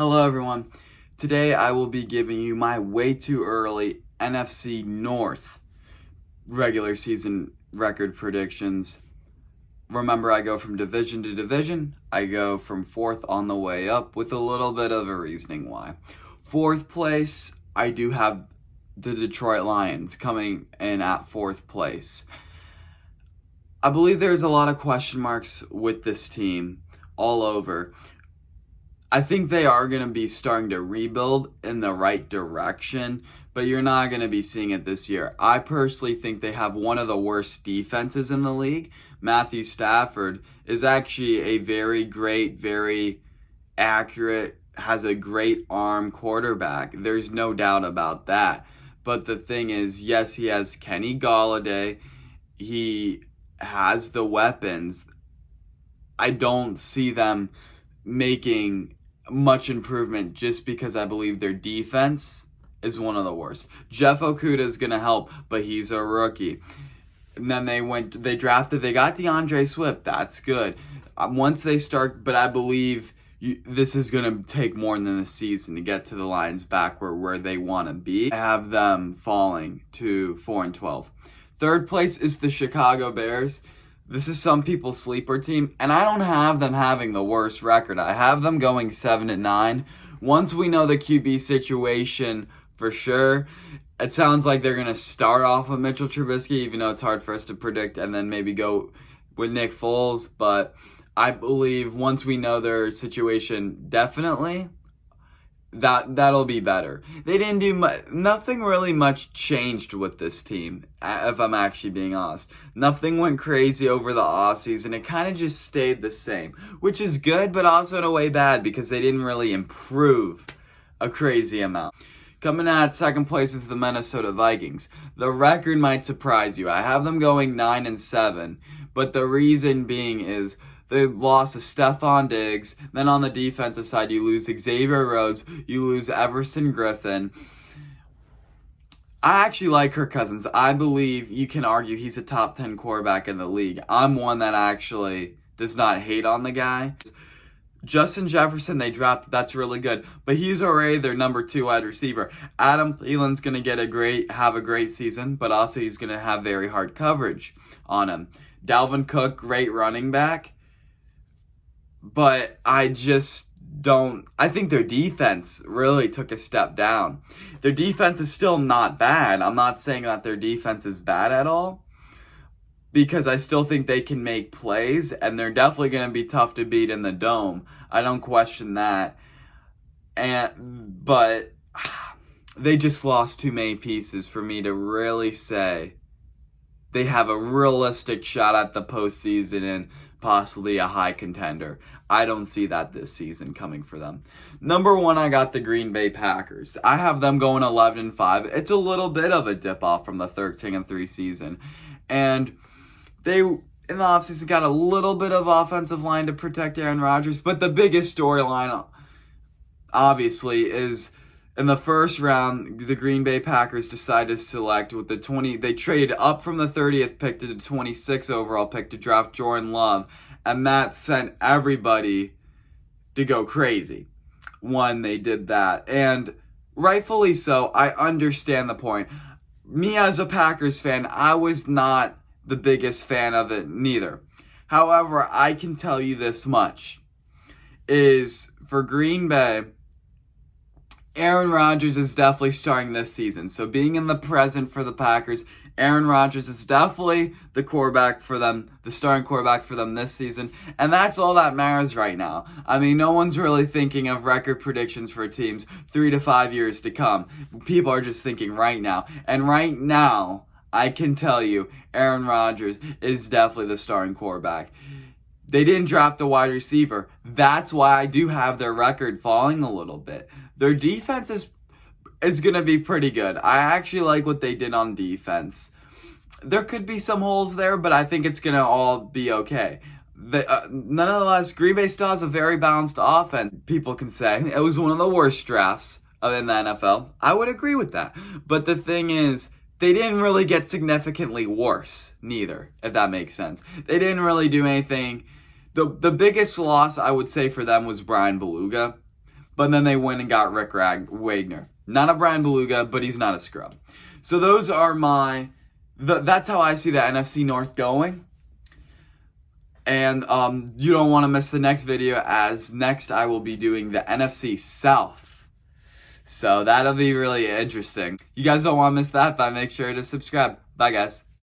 Hello everyone. Today I will be giving you my way too early NFC North regular season record predictions. Remember, I go from division to division. I go from fourth on the way up with a little bit of a reasoning why. Fourth place, I do have the Detroit Lions coming in at fourth place. I believe there's a lot of question marks with this team all over. I think they are going to be starting to rebuild in the right direction, but you're not going to be seeing it this year. I personally think they have one of the worst defenses in the league. Matthew Stafford is actually a very great, very accurate, has a great arm quarterback. There's no doubt about that. But the thing is, yes, he has Kenny Golladay. He has the weapons. I don't see them making much improvement just because I believe their defense is one of the worst. Jeff Okuda is going to help, but he's a rookie. And then they got DeAndre Swift. That's good. Once they start, but I believe this is going to take more than a season to get to the Lions back where they want to be. I have them falling to 4-12. Third place is the Chicago Bears. This is some people's sleeper team, and I don't have them having the worst record. I have them going 7-9. Once we know the QB situation for sure, it sounds like they're going to start off with Mitchell Trubisky, even though it's hard for us to predict, and then maybe go with Nick Foles. But I believe once we know their situation definitely, that'll be better. They didn't do nothing really much changed with this team, if I'm actually being honest. Nothing went crazy over the offseason. It kind of just stayed the same, which is good, but also in a way bad because they didn't really improve a crazy amount. Coming at second place is the Minnesota Vikings. The record might surprise you. I have them going 9-7, but the reason being is they lost to Stephon Diggs. Then on the defensive side, you lose Xavier Rhodes. You lose Everson Griffin. I actually like Kirk Cousins. I believe you can argue he's a top 10 quarterback in the league. I'm one that actually does not hate on the guy. Justin Jefferson, they drafted. That's really good. But he's already their number 2 wide receiver. Adam Thielen's going to have a great season, but also he's going to have very hard coverage on him. Dalvin Cook, great running back. But I think their defense really took a step down. Their defense is still not bad. I'm not saying that their defense is bad at all, because I still think they can make plays, and they're definitely going to be tough to beat in the Dome. I don't question that. But they just lost too many pieces for me to really say they have a realistic shot at the postseason and possibly a high contender. I don't see that this season coming for them. Number 1, I got the Green Bay Packers. I have them going 11-5. It's a little bit of a dip off from the 13-3 season. And they, in the offseason, got a little bit of offensive line to protect Aaron Rodgers. But the biggest storyline, obviously, is in the first round, the Green Bay Packers decided to select with they traded up from the 30th pick to the 26th overall pick to draft Jordan Love, and that sent everybody to go crazy when they did that, and rightfully so. I understand the point. Me as a Packers fan, I was not the biggest fan of it neither. However, I can tell you this much, is for Green Bay, Aaron Rodgers is definitely starting this season. So being in the present for the Packers, Aaron Rodgers is definitely the quarterback for them, the starting quarterback for them this season. And that's all that matters right now. I mean, no one's really thinking of record predictions for teams 3 to 5 years to come. People are just thinking right now. And right now, I can tell you, Aaron Rodgers is definitely the starting quarterback. They didn't draft a wide receiver. That's why I do have their record falling a little bit. Their defense is going to be pretty good. I actually like what they did on defense. There could be some holes there, but I think it's going to all be okay. Nonetheless, Green Bay still has a very balanced offense. People can say it was one of the worst drafts in the NFL. I would agree with that. But the thing is, they didn't really get significantly worse, neither, if that makes sense. They didn't really do anything. The biggest loss, I would say, for them was Brian Beluga. But then they went and got Rick Wagner. Not a Brian Beluga, but he's not a scrub. So those are that's how I see the NFC North going. And you don't want to miss the next video, as next I will be doing the NFC South. So that'll be really interesting. You guys don't want to miss that, but make sure to subscribe. Bye, guys.